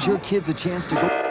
gives your kids a chance to go.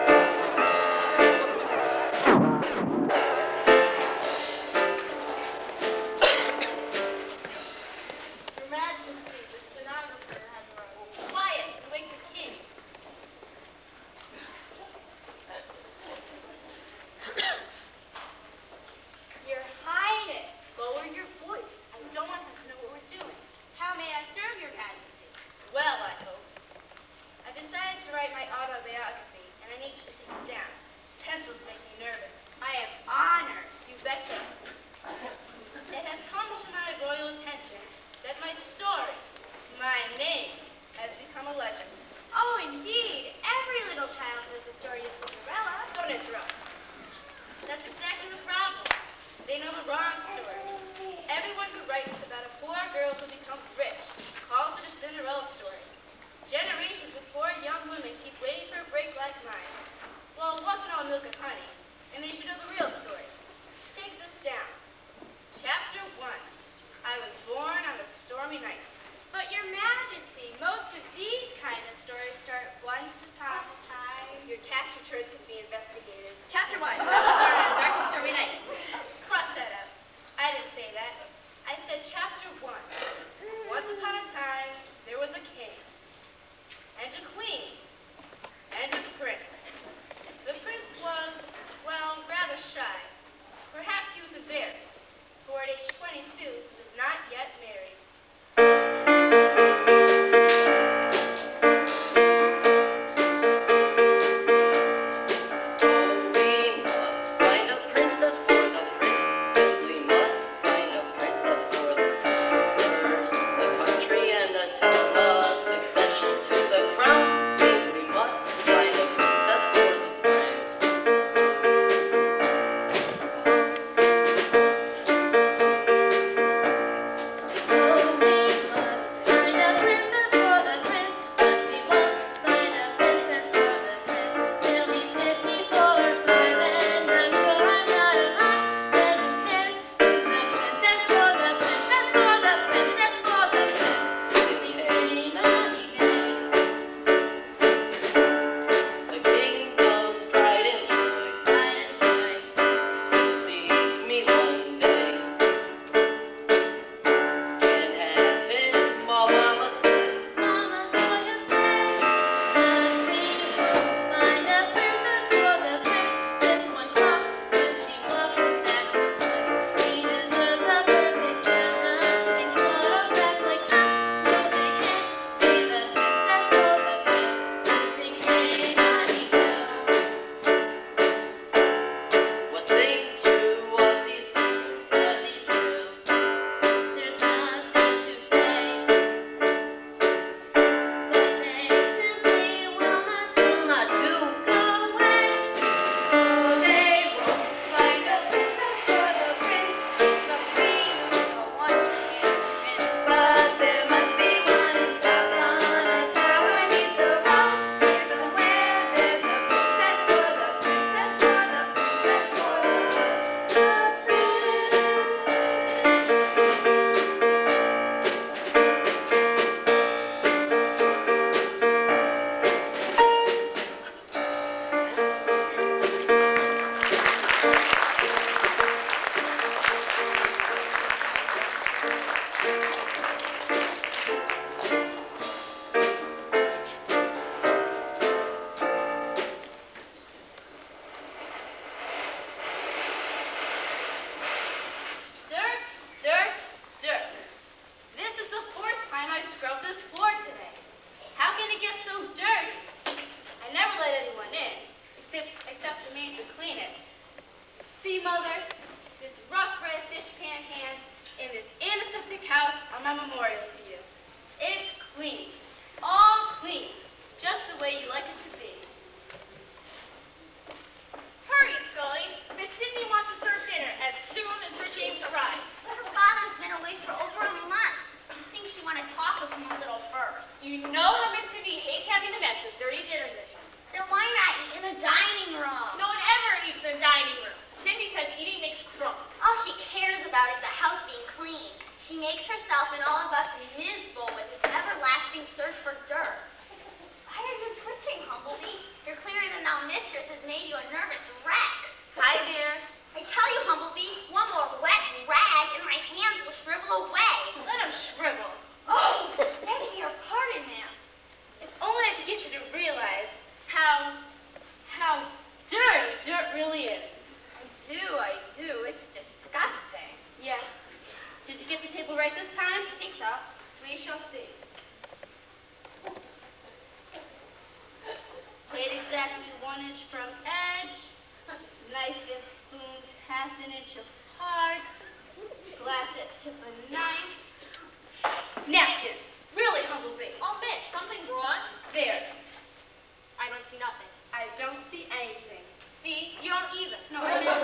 You know how Miss Cindy hates having the mess of dirty dinner dishes. Then why not eat in the dining room? No one ever eats in the dining room. Cindy says eating makes crumbs. All she cares about is the house being clean. She makes herself and all of us miserable with this everlasting search for dirt. Why are you twitching, Humblebee? mistress has made you a nervous wreck. Hi there. I tell you, Humblebee, one more wet rag and my hands will shrivel away. Let him shrivel. Oh, begging your pardon, ma'am. If only I could get you to realize how dirty dirt really is. I do. It's disgusting. Yes. Did you get the table right this time? I think so. We shall see. Plate exactly 1 inch from edge. Knife and spoons 1/2 inch apart. Glass at tip of knife. Napkin. Really, Humblebee. Oh, miss, something wrong? There. I don't see nothing. I don't see anything. See, you don't either. No, I meant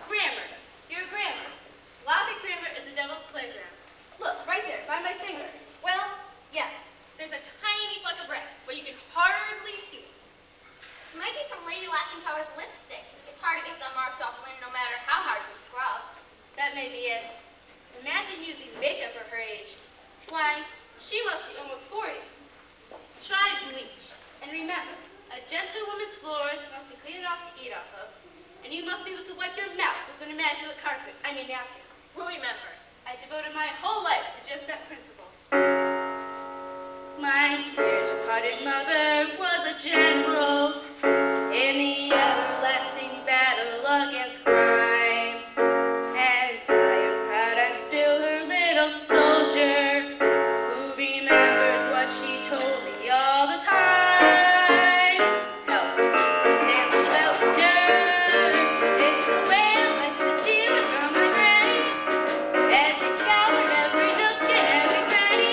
grammar. Your grammar. Sloppy grammar is the devil's playground. Look, right there, by my finger. Well, yes. There's a tiny fleck of red, but you can hardly see it. It might be from Lady Laughingtower's lipstick. It's hard to get the marks off linen no matter how hard you scrub. That may be it. Imagine using makeup at her age. Why, she must be almost 40. Try bleach. And remember, a gentlewoman's floors must be clean enough to eat off of. And you must be able to wipe your mouth with an immaculate napkin. We'll remember. I devoted my whole life to just that principle. My dear departed mother was a general in the everlasting battle against crime. And I am proud I'm still her little soldier who remembers what she told me all the time. Help, stand without dirt. It's a way of life that she learned from my granny as they scoured every nook and every cranny.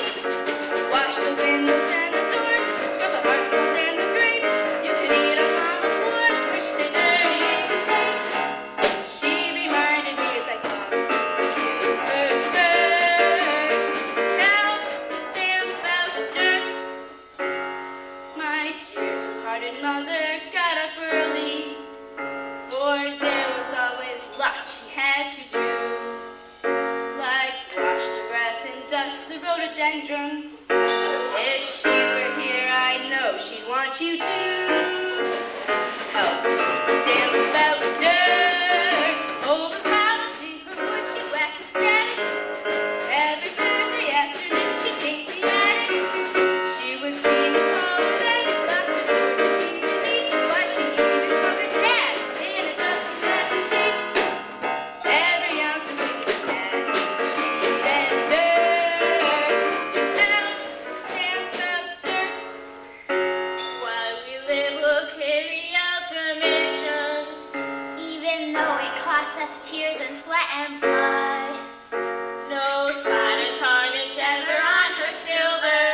Wash the windows and the doors, scrub the hearts and the grapes. You could eat up Mama's words, wish they dirty. She reminded me as I clung to her skirt. Help, stand without dirt. My dear departed mother got up early, for there was always lots she had to do, like wash the grass and dust the rhododendrons. If she were here, I know she'd want you to help stand without dirt. Hold the polishing her wood, she waxed ecstatic. Every Thursday afternoon she'd paint the attic. She would clean the hall, then lock the door to keep it neat. Why, she even covered Dad in a dusty messy sheet. Every ounce of she was mad. She deserved to help stand without dirt. While we live, we'll carry out your mission. Even though it cost us tears and sweat and blood. No spot or tarnish ever on her silver.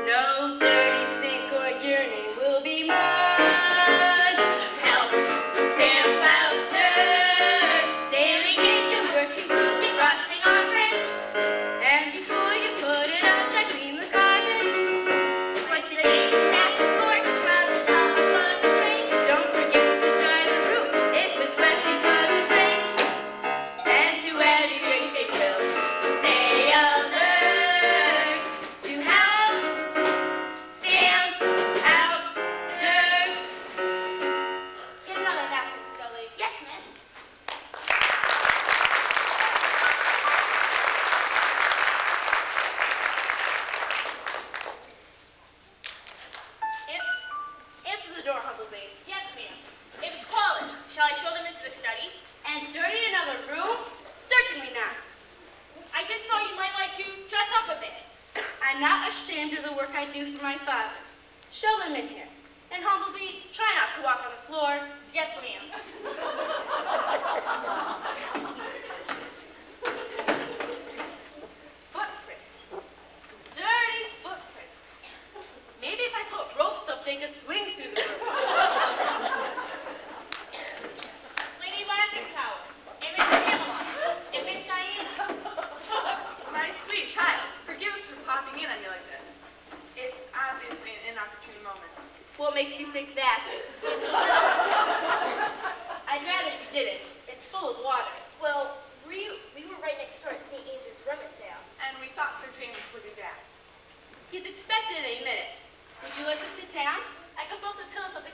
No dirty sink or your name will be mud. Help, stand without dirt. Daily kitchen work includes defrosting our fridge. And before you put it out, check clean the garbage. Twice a day, clean out the floor, scrub the tub, plug the drain. Don't forget to dry the roof if it's wet because of rain. And to every grace they will stay alert to help stand out dirt. Get another napkin, Scully. Yes, miss. Answer the door, Humblebee. Yes, ma'am. If it's callers, shall I show them into the study? And dirty another room? Certainly not. I just thought you might like to dress up a bit. I'm not ashamed of the work I do for my father. Show them in here. And Humblebee, try not to walk on the floor. Yes, ma'am. Footprints. Dirty footprints. Maybe if I put ropes up, they could swing through the room. Lady Laughingtower, and Mr. Pamela, and Miss Diana. My sweet child, forgive us for popping in on you like this. It's obviously an inopportune moment. What makes you think that? I'd rather you didn't. It's full of water. Well, we were right next door at St. Andrew's rummage sale. And we thought Sir James would be back. He's expected any minute. Would you like to sit down? I can fold the pillows up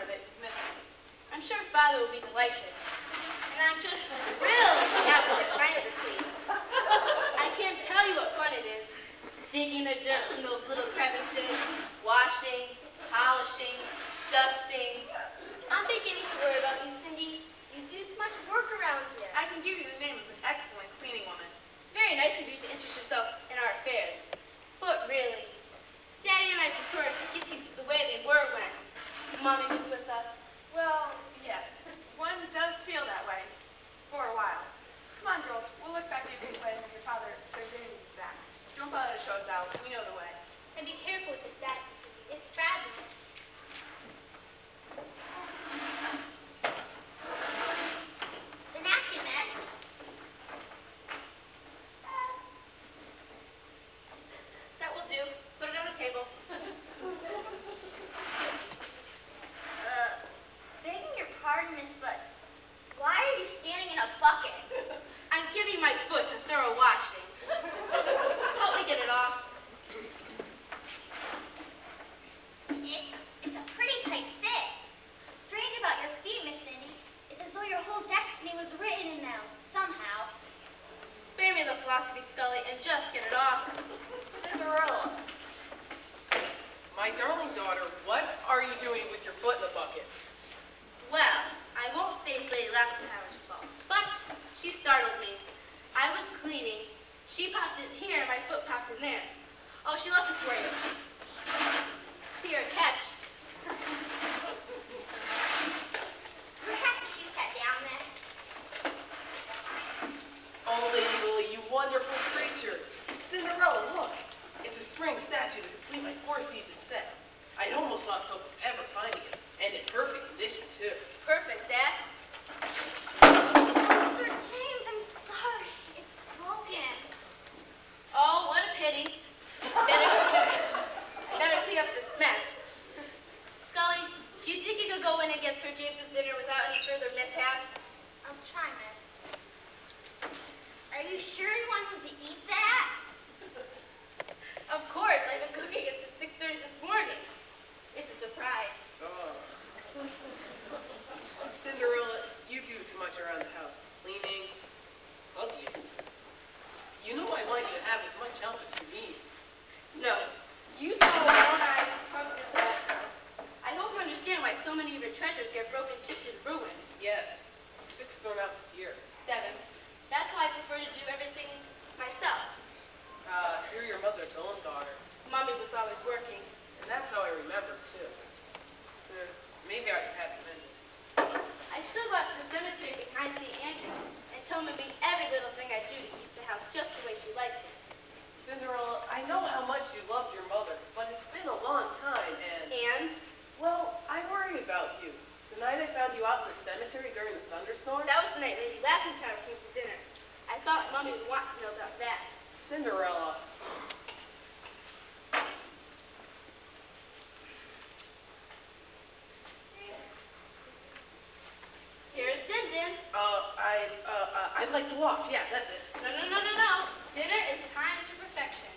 somewhere that is missing. I'm sure Father will be delighted. And I'm just thrilled to have the china to clean. I can't tell you what fun it is. Digging the dirt from those little crevices, washing, polishing, dusting. I'm beginning to worry about you, Cindy. You do too much work around here. I can give you the name of an excellent cleaning woman. It's very nice of you to interest yourself in our affairs. But really, Daddy and I prefer to keep things the way they were when Mommy was with us. Well, yes, one does feel that way for a while. Come on, girls, we'll look back at your way when your father, Sir James, is back. Don't bother to show us out. We know the way. And be careful with this that. It's fabulous. The napkin, miss. That will do. Put it on the table. Begging your pardon, miss, but why are you standing in a bucket? I'm giving my foot a thorough washing. Help me get it off. It's a pretty tight fit. Strange about your feet, Miss Cindy. It's as though your whole destiny was written in them, somehow. Spare me the philosophy, Scully, and just get it off. Cinderella. My darling daughter, what are you doing with your foot in the bucket? Well, I won't say it's Lady Lapham-Tower's fault, but she startled me. I was cleaning. She popped in here, and my foot popped in there. Oh, she lets us worry. Here, catch. Perhaps you sat down, miss. Oh, Lady Lily, you wonderful creature. Cinderella, look. It's a spring statue to complete my four-season set. I'd almost lost hope of ever finding it, and in perfect condition, too. Perfect, Dad. Oh, Sir James, I'm sorry. It's broken. Oh, what a pity. Better clean up this mess. Scully, do you think you could go in and get Sir James's dinner without any further mishaps? I'll try, miss. Are you sure you want him to eat that? Of course, I've been cooking it since 6:30 this morning. It's a surprise. Cinderella, you do too much around the house. Cleaning, cooking. You know I want you to have as much help as you need. No, you saw with your own eyes crumbs into that cup. I hope you understand why so many of your treasures get broken, chipped, and ruined. Yes, 6 thrown out this year. 7. That's why I prefer to do everything myself. You're your mother's own daughter. Mommy was always working. And that's how I remember, too. Maybe I could have it mended. I still go out to the cemetery behind St. Andrews and tell Mimi every little thing I do to keep the house just the way she likes it. Cinderella, I know how much you loved your mother, but it's been a long time, And well, I worry about you. The night I found you out in the cemetery during the thunderstorm? that was the night Lady Lapham-Tower came to dinner. I thought Mommy would want to know about that. Cinderella. Here's Din Din. I'd like to wash. Yeah, that's it. No. Dinner is timed to perfection.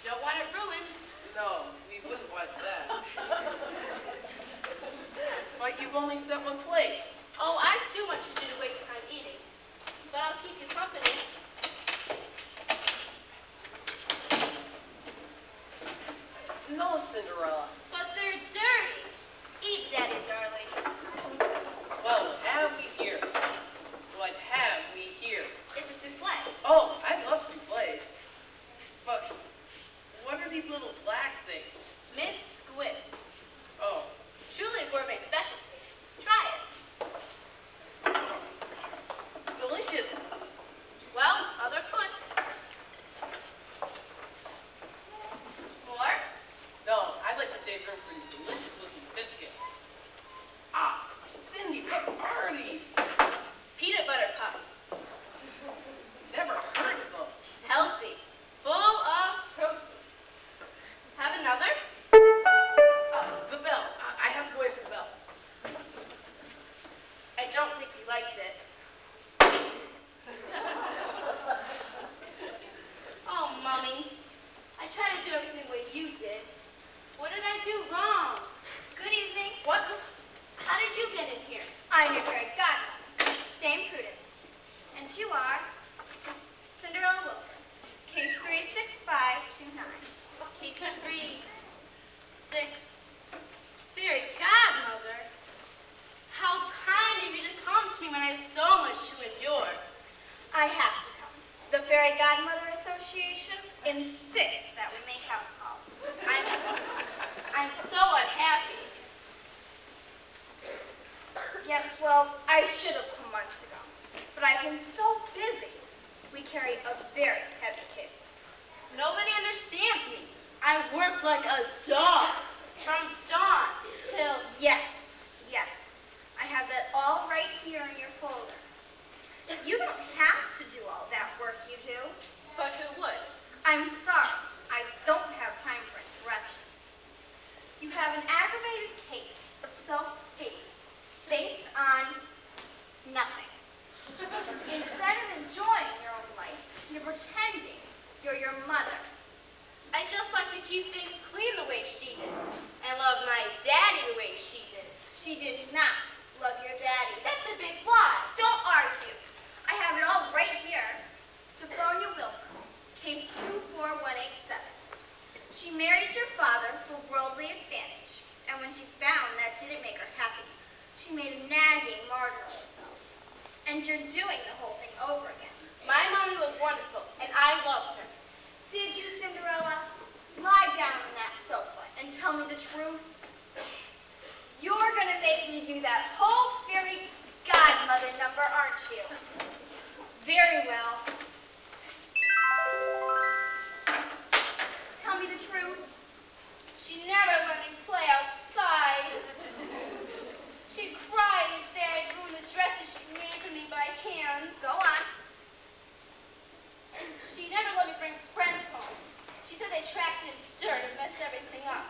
You don't want it ruined. No, we wouldn't want that. But you've only set one place. Oh, I've too much to do to waste time eating. But I'll keep you company. No, Cinderella. But they're dirty. Eat, Daddy, darling. Well, what have we here? What have we here? It's a souffle. Oh, I love souffles. But what are these little black things? Minced squid. Oh, Truly a gourmet specialty. Try it. delicious. Well, other foot. More? No, I'd like to save room for these delicious looking biscuits. Ah, Cindy, what are these? Peanut butter puffs. Never heard of them. Healthy. Full of protein. Have another? The bell. I have to go answer the bell. I don't think you liked it. Oh, Mommy. I tried to do everything the way you did. What did I do wrong? so unhappy. Yes, well, I should have come months ago, but I've been so busy. We carry a very heavy case. Nobody understands me. I work like a dog from dawn till... Yes, yes. I have that all right here in your folder. You don't have to do all that work you do. But who would? I'm sorry. I don't have time for interruptions. You have an aggravated case of self-pity based on nothing. Instead of enjoying your own life, you're pretending you're your mother. I just like to keep things clean the way she did. And love my daddy the way she did. She did not love your daddy. That's a big lie. Don't argue. I have it all right here. Sophronia Wilford, case 24187. She married your father for worldly advantage, and when she found that didn't make her happy, she made a nagging martyr of herself. And you're doing the whole thing over again. My mommy was wonderful, and I loved her. Did you, Cinderella? Lie down on that sofa and tell me the truth. You're gonna make me do that whole fairy godmother number, aren't you? Very well. Tell me the truth. She never let me play outside. She'd cry and say I'd ruin the dresses she made for me by hand. Go on. And she never let me bring friends home. She said they tracked in dirt and messed everything up.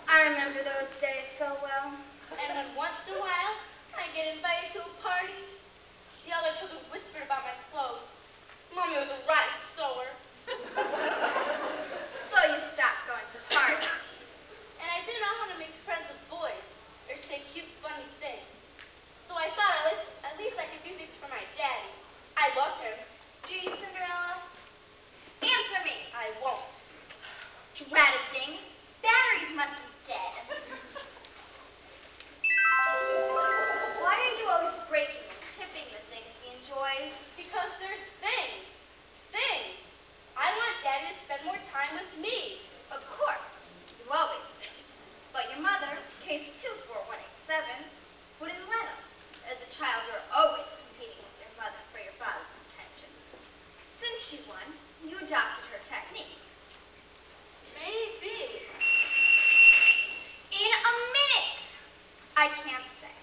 I remember those days so well. And then once in a while, I get invited to a party. The other children whispered about my clothes. Mommy was a rotten sewer. So you stopped going to parties. And I didn't know how to make friends with boys or say cute, funny things. So I thought at least I could do things for my daddy. I love him. Do you, Cinderella? Answer me. I won't. Dratted thing. Batteries must be dead. Why are you always breaking and tipping the things he enjoys? Because they're things. Things. I want Daddy to spend more time with me. Of course. You always did. But your mother, case 24187, wouldn't let him. As a child, you were always competing with your mother for your father's attention. Since she won, you adopted her techniques. Maybe. In a minute! I can't stay.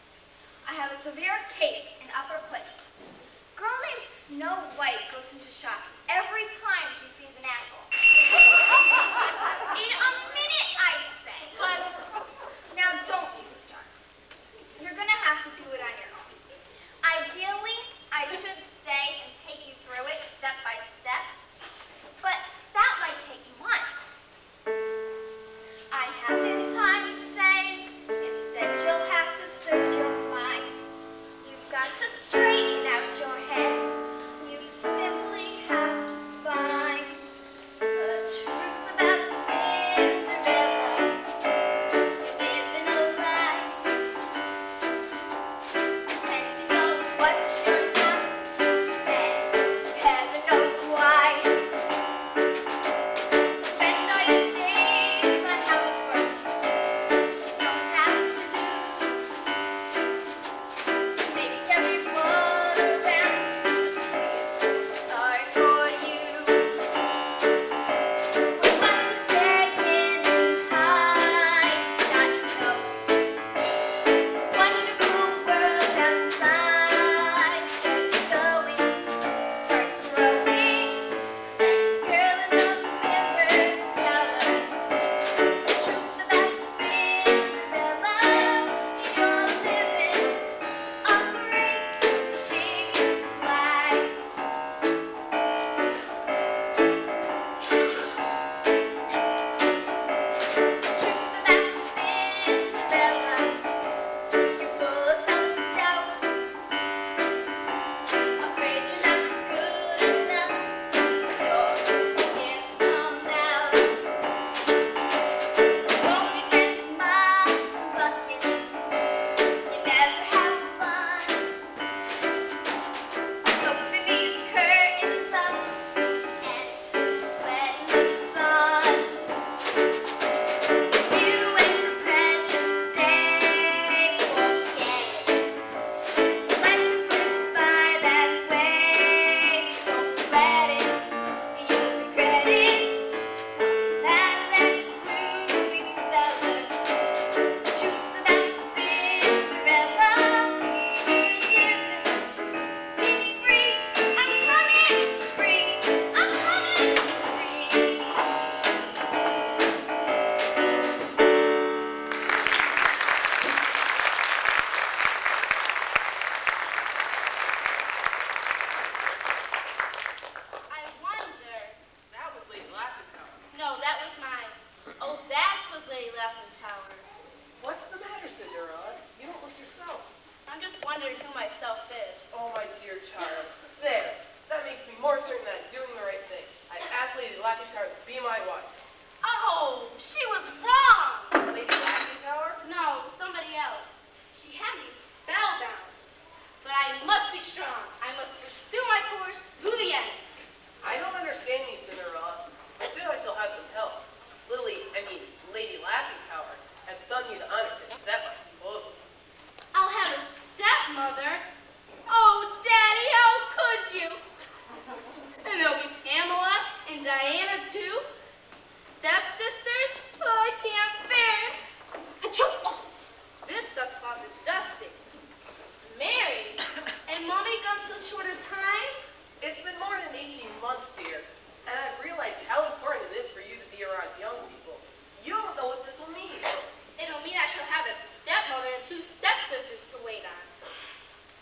I have a severe case in upper pudding. Girl named Snow White goes into shock every time she sees an apple. In a minute, I say. But now don't you start. You're gonna have to do it on your own. Ideally, I should stay and take you through it step by step. But that might take months. I haven't time to stay. Instead, you'll have to search your mind. You've got to straighten out your head. You simply have Tower. What's the matter, Cinderella? You don't look yourself. I'm just wondering who myself is. Oh, my dear child. There. That makes me more certain that I'm doing the right thing. I've asked Lady Laughingtower to be my wife. Oh, she was wrong. Lady Laughingtower? No, somebody else. She had me spellbound. But I must be strong. I must pursue my course to the end. I don't understand you, Cinderella. Soon I shall have some help. Lady Laughingtower has done me the honor to accept my proposal. I'll have a stepmother. Oh, Daddy, how could you? And there'll be Pamela and Diana, too. Stepsisters? Oh, I can't bear it. Achoo! Oh, this dustcloth is dusty. Married? And Mommy gone so short a time? It's been more than 18 months, dear, and I've realized how important it is for you to be around young people. You don't know what this will mean. It'll mean I shall have a stepmother and 2 stepsisters to wait on.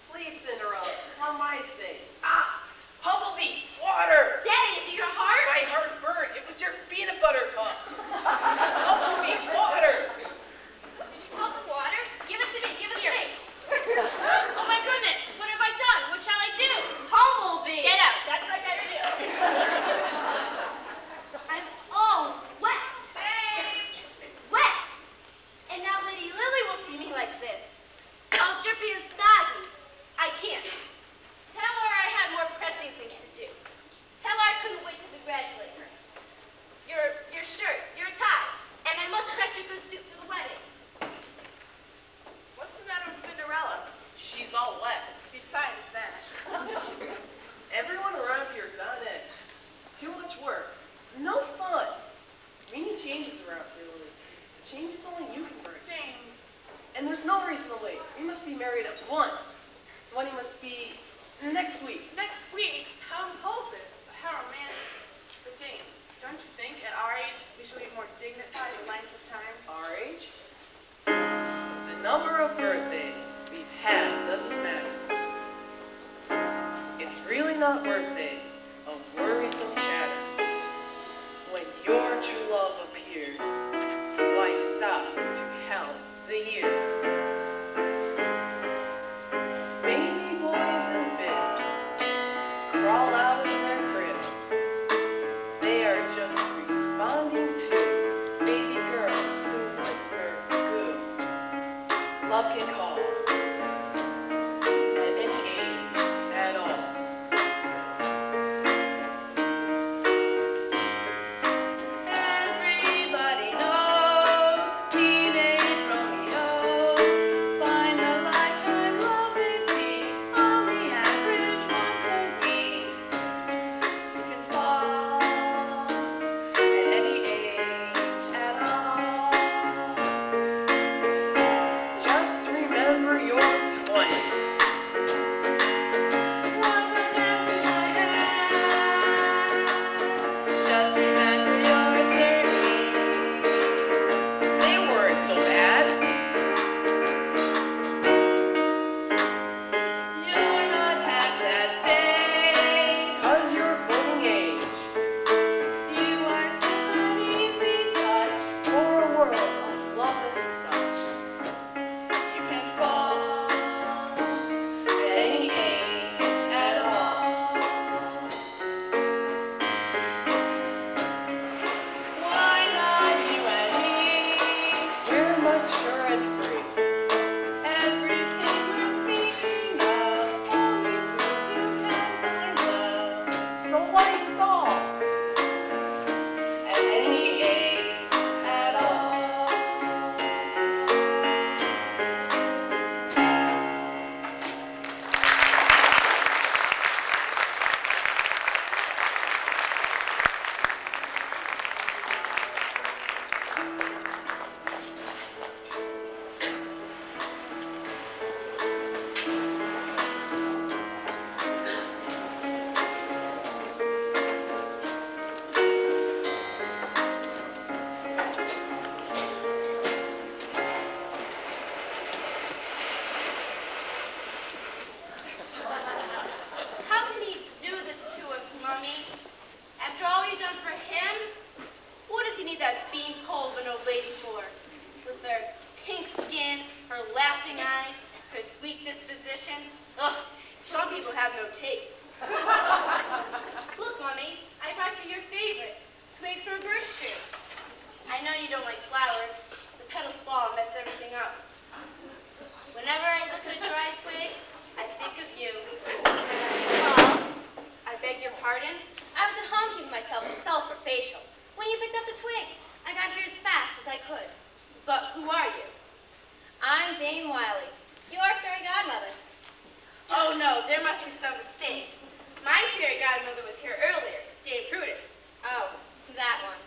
Please, Cinderella, for my sake. Ah! Humblebee! Water! Daddy, is it your heart? My heart burned. It was your peanut butter cup. Humblebee! Water! Did you pop the water? Give it to me, give it to me. Oh my goodness, what have I done? What shall I do? Humblebee! Get out, that's what I better do. I'm all wet. Wet! And now Lady Lily will see me like this. All drippy and soggy. I can't. Tell her I had more pressing things to do. Tell her I couldn't wait to congratulate her. Your shirt, your tie, and I must press your good suit for the wedding. What's the matter with Cinderella? She's all wet. Besides that. Everyone around here is on edge. Too much work. No fun. We need changes around here, Lily. Changes only you can bring. James. And there's no reason to wait. We must be married at once. The wedding must be next week. Next week? How impulsive. How romantic. But James, don't you think at our age we should be more dignified in length of time? Our age? The number of birthdays we've had doesn't matter. It's really not birthdays of worrisome chatter. When your true love appears, why stop to count the years? Baby boys in bibs crawl out of their cribs. They are just responding to baby girls who whisper good. Love can call at any age at all. Everybody knows sweet disposition. Ugh, some people have no taste. Look, Mommy, I brought you your favorite, twigs from a birch tree. I know you don't like flowers. The petals fall and mess everything up. Whenever I look at a dry twig, I think of you. Because I beg your pardon? I was at home keeping myself a sulfur facial when you picked up the twig. I got here as fast as I could. But who are you? I'm Dame Wiley, your fairy godmother. Oh no, there must be some mistake. My fairy godmother was here earlier, Dame Prudence. Oh, that one.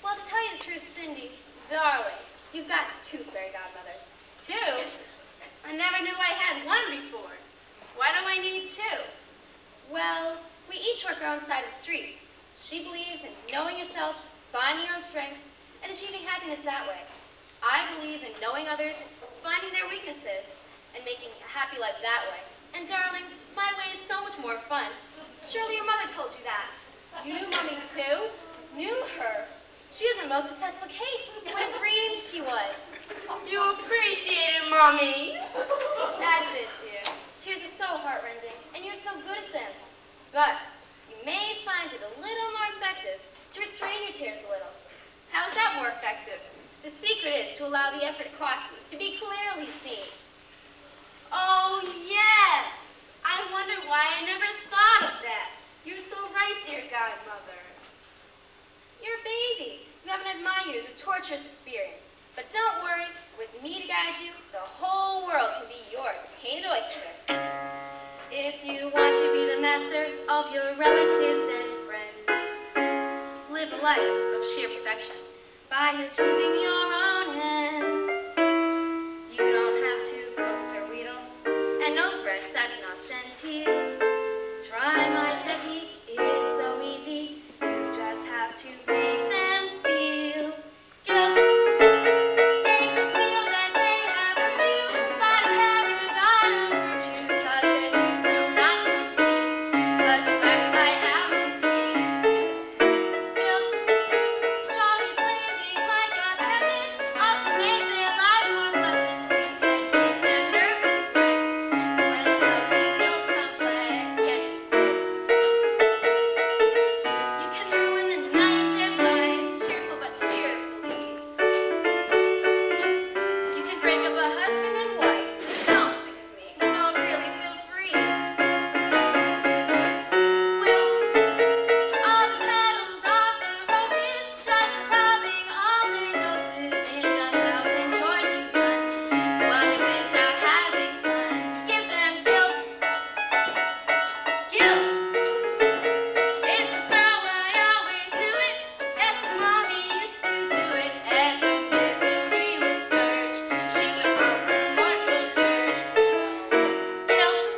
Well, to tell you the truth, Cindy, darling, you've got two fairy godmothers. Two? I never knew I had one before. Why do I need two? Well, we each work our own side of the street. She believes in knowing yourself, finding your own strengths, and achieving happiness that way. I believe in knowing others, finding their weaknesses, and making a happy life that way. And darling, my way is so much more fun. Surely your mother told you that. You knew Mommy too? Knew her. She was my most successful case. What a dream she was. You appreciate it, Mommy. That's it, dear. Tears are so heartrending, and you're so good at them. But you may find it a little more effective to restrain your tears a little. How is that more effective? The secret is to allow the effort across you to be clearly seen. Oh, yes. I wonder why I never thought of that. You're so right, dear godmother. You're a baby. You haven't had my years of torturous experience. But don't worry, with me to guide you, the whole world can be your tainted oyster. If you want to be the master of your relatives and friends, live a life of sheer perfection by achieving your own ends. You don't have to coax or wheedle, and no threats, that's not genteel. Try my technique, it's so easy. You just have to make them feel guilt. Make them feel that they have hurt you by carrying on a virtue such as you will not complete, but you act right out of feet. Guilt, jolly slaving like a peasant, ought to make their lives more pleasant. You can make them nervous breaks when healthy guilt complex can be built. You can ruin the night of their lives, cheerful but cheerfully. You can break up a husband and wife. Don't think of me. No, really, feel free. Wilt all the petals off the roses, just rubbing all their noses in the thousand chores you've done while they went out having fun. Give them guilt. Guilt. It's as though I always knew it. That's what Mommy used to do it. As the misery would surge, she would hum her mournful dirge. Guilt.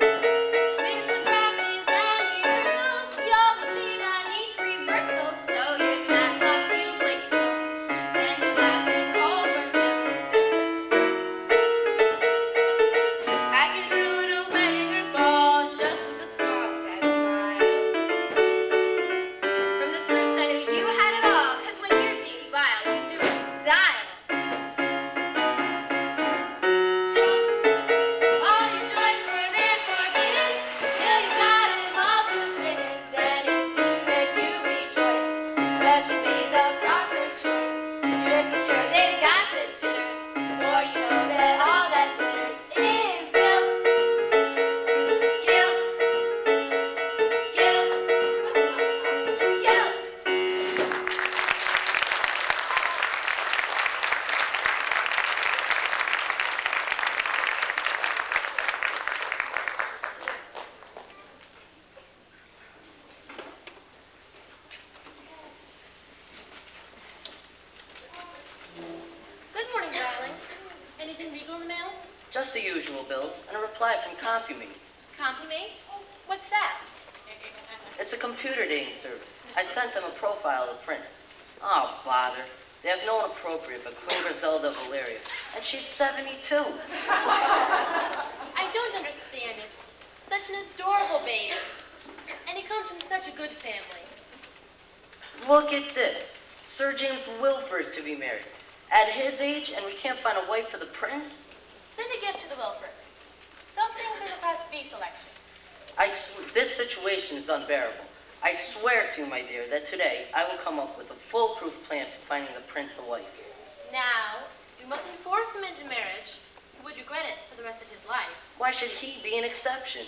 With some practice and rehearsal, you'll achieve a neat reversal, so your sackcloth feels like silk, and you're laughing over guilt. This one's guilt. I can ruin a wedding or ball just with a small sad smile. From the first I knew you had it all, 'cause when you're being vile, you do it style. Guilt. All your joys were there forbidden, till you got them all bedridden. Then in secret you rejoice, 'cause you made the proper choice. You're secure, they've got the jitters, for you know that all that glitters is guilt. Guilt. Guilt. Guilt. Good morning, darling. Anything legal in the mail? Just the usual bills and a reply from CompuMe. Complimate? What's that? It's a computer dating service. I sent them a profile of the prince. Oh, bother. They have no one appropriate but Queen Griselda of Valeria. And she's 72. I don't understand it. Such an adorable baby. And he comes from such a good family. Look at this. Sir James Wilfer's to be married. At his age, and we can't find a wife for the prince? Send a gift to the Wilfers. something for the Class B selection. This situation is unbearable. I swear to you, my dear, that today I will come up with a foolproof plan for finding the prince a wife. Now, you mustn't force him into marriage. He would regret it for the rest of his life. Why should he be an exception?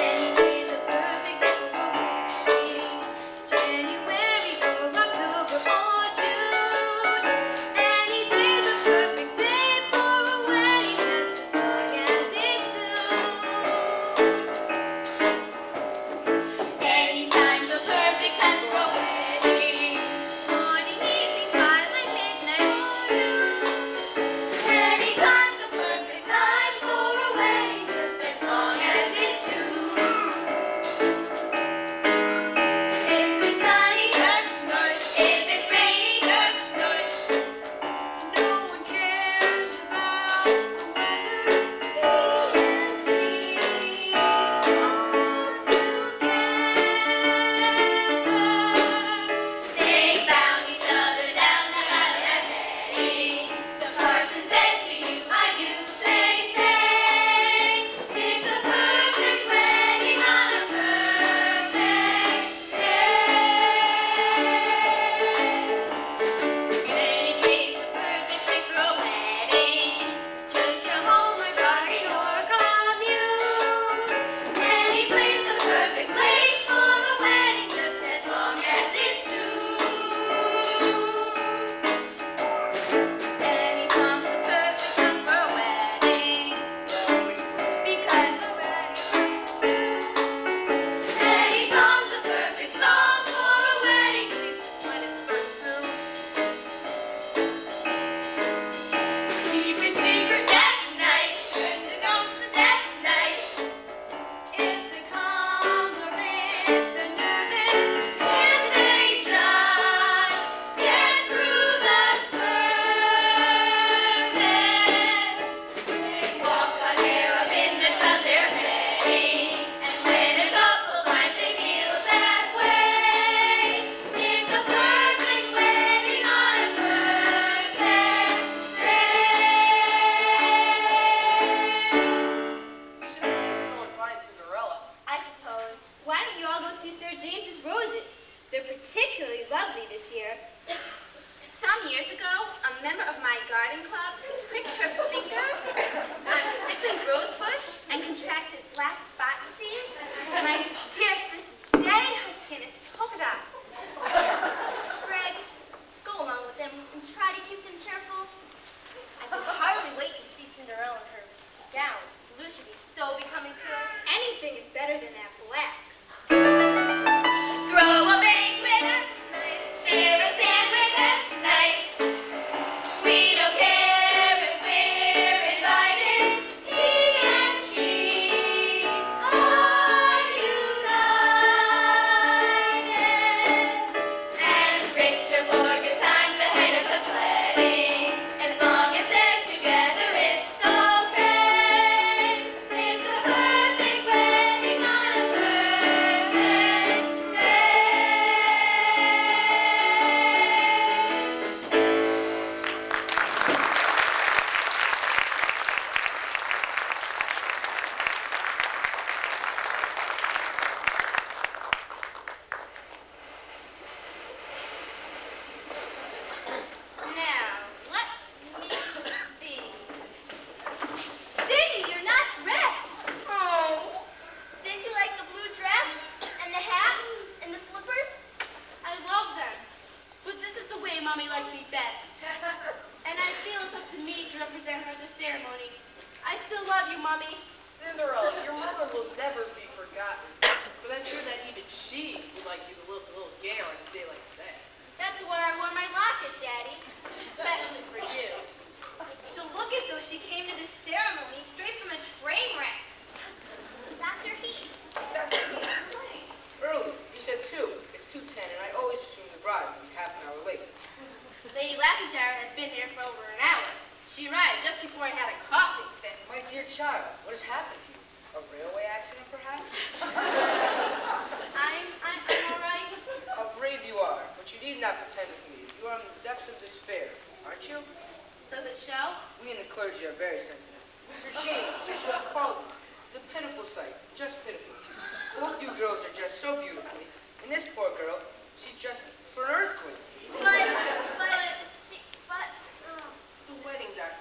Any day's a perfect day for a wedding, just as long as lovely this year. Some years ago, a member of my garden club pricked her finger on a sickly rose bush and contracted black spot disease. And I dare to this day her skin is polka dot. Greg, go along with them and try to keep them cheerful. I can hardly wait to see Cinderella in her gown. Blue should be so becoming to her. Anything is better than that black. Throw a bake with us, nice. Share a sandwich, that's nice. We don't care if we're invited. He and she are united. And richer, more good times ahead of us wedding. As long as they're together, it's okay. It's a perfect wedding on a perfect day. Now, let me see. Cindy, you're not dressed. Oh. Didn't you like the blue dress and the hat and the slippers? I love them, but this is the way Mommy likes me best. And I feel it's up to me to represent her at the ceremony. I still love you, Mommy. Cinderella, your mother will never be forgotten. But I'm sure that even she would like you to look a little gayer on a day like today. That's why I wore my locket, Daddy. Especially for you. She'll look as though she came to this ceremony straight from a train wreck. Dr. Heath. Early. You said 2. It's 2:10, and I always assume the bride would be half an hour late. Lady Lathajara has been here for over an hour. She arrived just before I had a coughing fit. My dear child, what has happened to you? A railway accident, perhaps? I'm all right. How brave you are, but you need not pretend with me. You are in the depths of despair, aren't you? Does it show? We in the clergy are very sensitive. Mr. James, you should have called me. It's a pitiful sight, just pitiful. Both you girls are dressed so beautifully, and this poor girl, she's dressed for an earthquake. The wedding, Dr.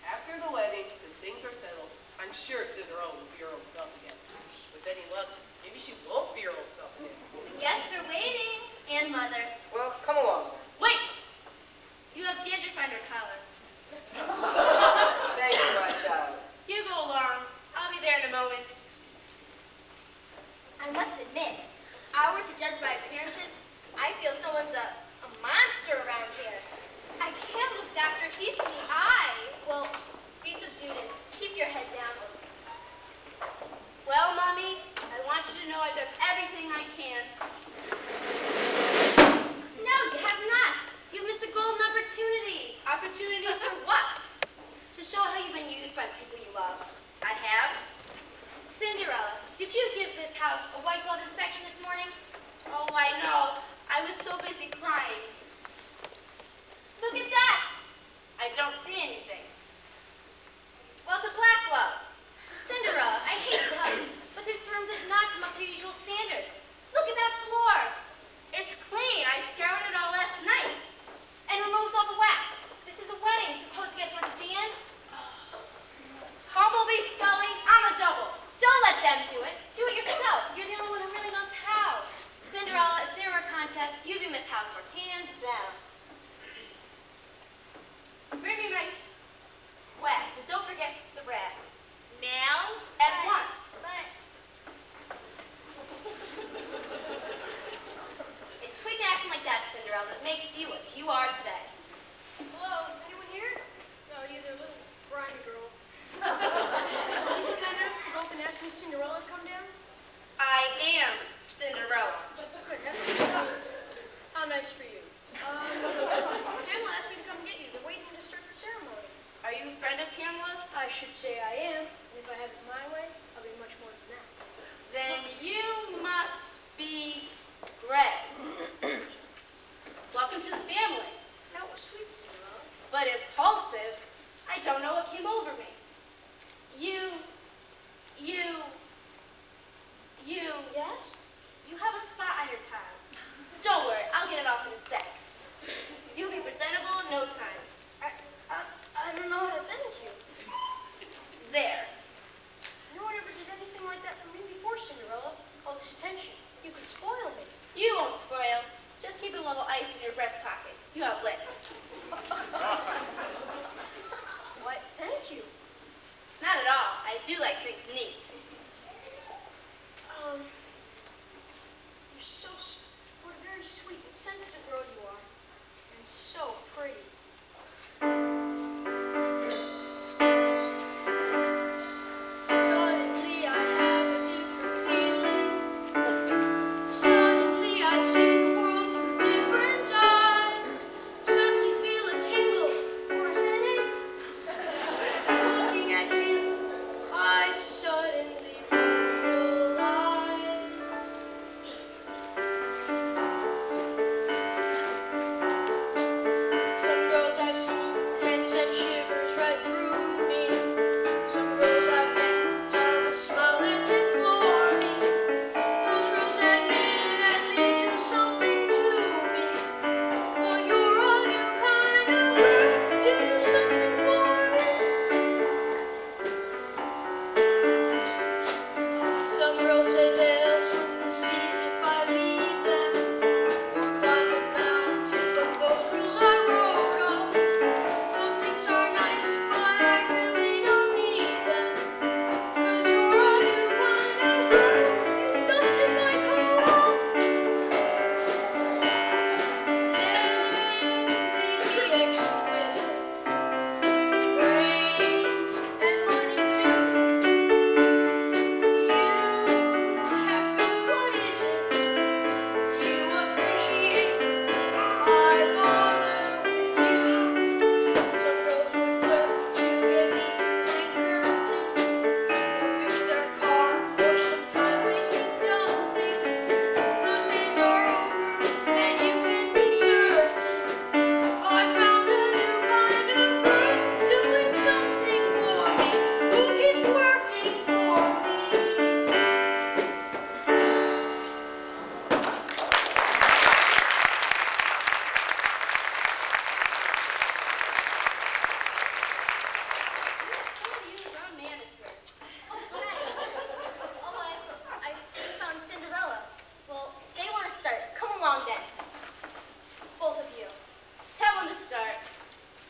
After the wedding, when things are settled, I'm sure Cinderella will be her own self again. With any luck, maybe she won't be her own self again. The guests are waiting. And Mother. Well, come along. Wait! You have dandruff on your collar. Thank you, my child. You go along. I'll be there in a moment. I must admit, if I were to judge by appearances, I feel someone's a monster around here. I can't look Dr. Heath in the eye. Well, be subdued and keep your head down. Well, Mommy, I want you to know I've done everything I can. No, you have not. You've missed a golden opportunity. Opportunity for what? To show how you've been used by the people you love. I have. Cinderella, did you give this house a white glove inspection this morning? Oh, I know. I was so busy crying. Look at that. I don't see anything. Well, it's a black glove. Cinderella, I hate to tell you, but this room does not come up to usual standards. Look at that floor. It's clean. I scoured it all last night. And removed all the wax. This is a wedding. Suppose you guys want to dance? Humblebee Scully, I'm a double. Don't let them do it. Do it yourself. You're the only one who really knows how. Cinderella, if there were a contest, you'd be Miss Housework, hands down. Bring me my wax, and don't forget the brass. Now? At once. But everything's neat. You're so, what a very sweet and sensitive girl you are. And so pretty. Suddenly I have a different feeling. Suddenly I see the world through different eyes. Suddenly feel a tingle or a headache. Looking at him, I suddenly realize. Some girls I've seen can send shivers right through me. Some girls I've met have a smile that can floor me. Those girls admittedly do something to me. But you're a new kind of girl, you do something for me. Some girls say they'll swim the seas if I leave them, or climb a mountain, but those girls I wrote off. Those things are nice, but I really don't need them. 'Cause you're a new kind of girl, you dusted my coat off. Maybe exquisite, brains and money too. You have good, what is it? You appreciate I bother with you. Some girls will flirt to get me to play curtain, or fix their car, or some time-wasting dumb thing. Those days are over, and you can be certain I found a new kind of girl doing something for me, who keeps working for me. I see you found Cinderella. Well, they want to start. Come along then. Both of you. Tell him to start.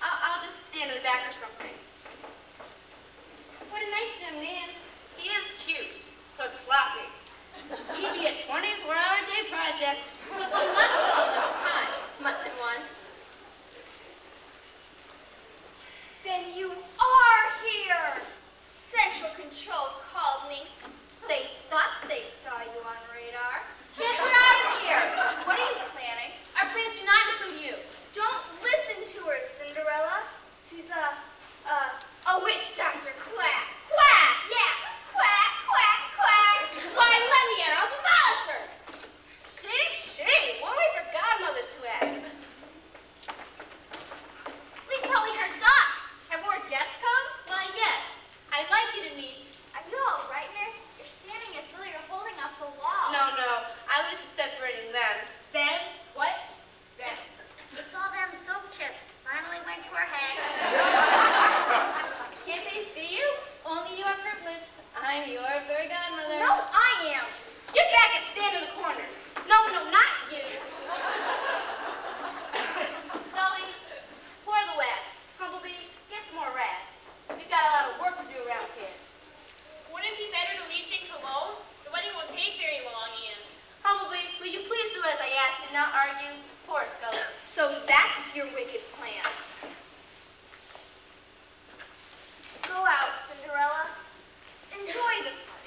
I'll just stand in the back or something. What a nice young man. He is cute, but sloppy. He'd be a 24-hour-a-day project. One must all this time, mustn't one? Then you are here! Central Control called me. They thought they saw you on radar. Get her out of here! What are you planning? Our plans do not include you. Don't listen to her, Cinderella. She's a witch doctor quack. Quack! Yeah! Quack, quack, quack! Why, let me in, I'll demolish her. Shame, shame. One way for godmothers to act. We thought we heard ducks. Have more guests come? Why, yes. I'd like you to meet. I know, right, miss? You're standing as though you're holding up the wall. No, I was just separating them. Them? What? Them. It's all them soap chips. Finally went to her head. Can't they see you? Only you are privileged. I'm your fairy godmother. No, I am. Get back and stand in the corners. No, not you. Scully, pour the wax. Humblebee, get some more rats. We've got a lot of work to do around here. Wouldn't it be better to leave things alone? The wedding won't take very long, Ian. Humblebee, will you please do as I ask and not argue? Poor Scully. So that's your wicked plan. Go out, Cinderella. Enjoy the fun.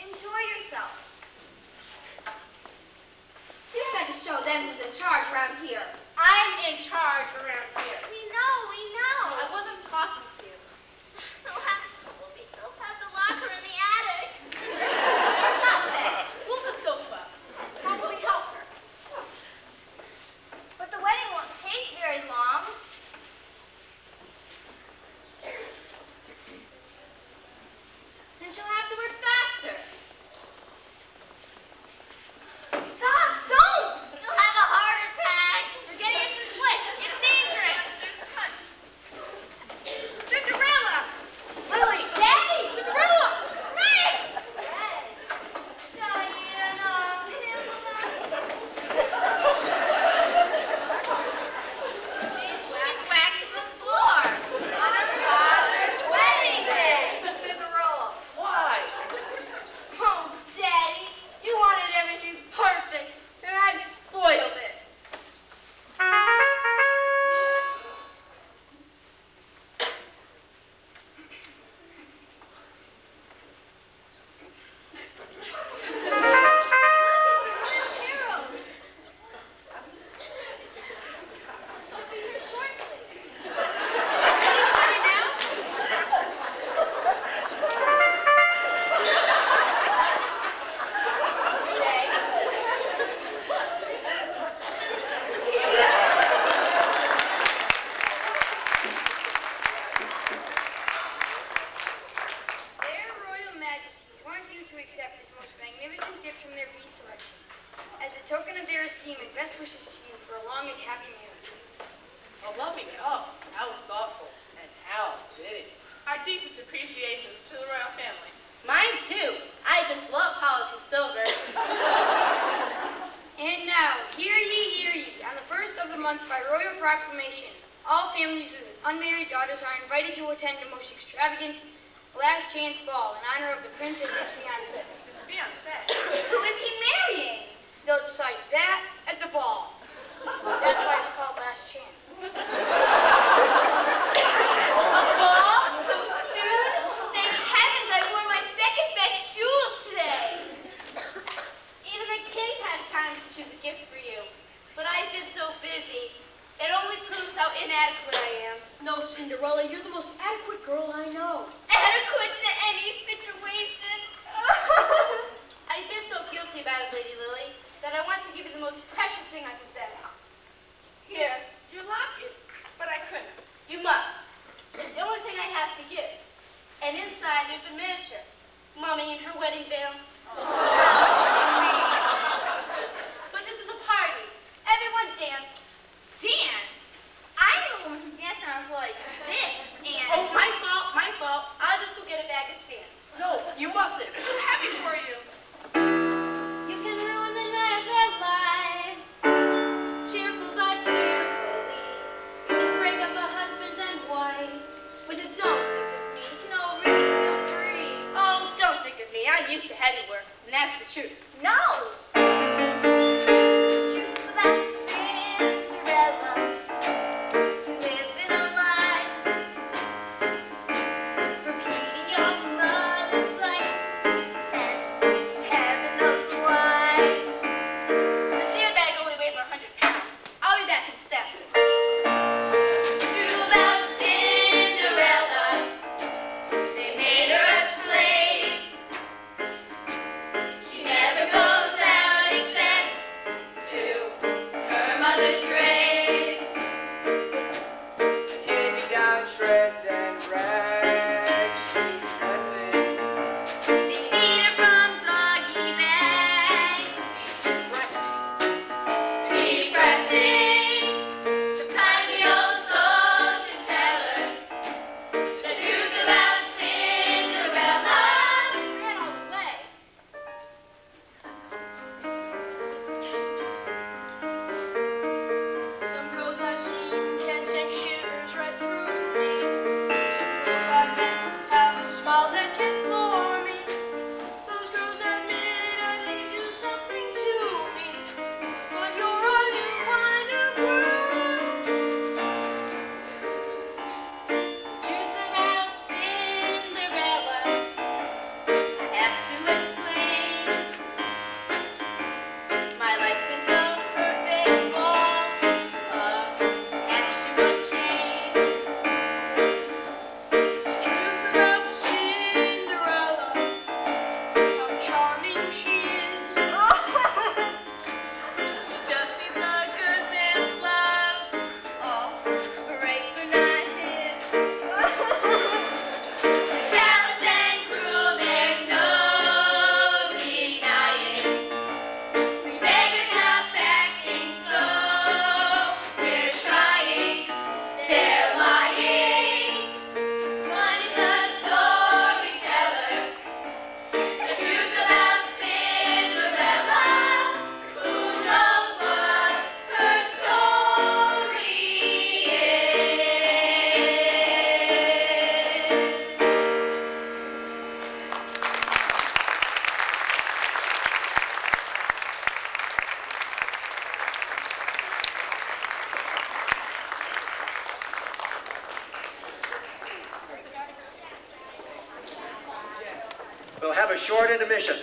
Enjoy yourself. You've got to show accept this most magnificent gift from their bee selection. As a token of their esteem and best wishes to you for a long and happy marriage. A loving cup. How thoughtful and how fitting. Our deepest appreciations to the royal family. Mine too. I just love polishing silver. And now, hear ye, on the first of the month by royal proclamation, all families with unmarried daughters are invited to attend a most extravagant last chance ball in honor of the prince and his fiancée. His fiancé. Who is he marrying? They'll decide that at the ball. That's why it's called last chance. A ball? So soon? Thank heavens I wore my second best jewels today. Even the king had time to choose a gift for you. But I've been so busy. It only proves how inadequate I am. No, Cinderella, you're the most adequate girl I know. Adequate to any situation. I've been so guilty about it, Lady Lily, that I want to give you the most precious thing I possess. Here, Your locket. But I couldn't. you must. It's the only thing I have to give. And inside there's a miniature. Mommy in her wedding veil. But this is a party. Everyone dance. Dance? I knew a woman who danced on a floor like this, and... Oh, my fault. I'll just go get a bag of sand. No, you mustn't. Too heavy for you. You can ruin the night of their lives, cheerful but tearfully. You can break up a husband and wife with a don't think of me. No, really feel free. Oh, don't think of me. I'm used to heavy work, and that's the truth. No! Truth about Cinderella. You live in a lie. Repeating your mother's life. And heaven knows why. The sandbag only weighs 100 pounds. I'll be back in a second. True about Cinderella. They made her a slave. She never goes out except to her mother's grave. Hand-me-down shreds and rags, she's dressing. They feed her from doggy bags. Depressing. Sometimes the old soul should tell her the truth about Cinderella. Ran all the way. Some girls I've seen can send shivers right through me. Some girls I've met have a smile that can floor me. Those girls admit they do something to me. But you're a new kind of girl. Truth about Cinderella, I have to explain. My life is a perfect ball of textual chain. Truth about Cinderella, how charming she is. She just needs a good man's love. Break but not his. Callous and cruel, there's no denying. We beggars not acting so. We're trying, they're lying. One is a storyteller. The truth about Cinderella. Who knows what her story is? We'll have a short intermission.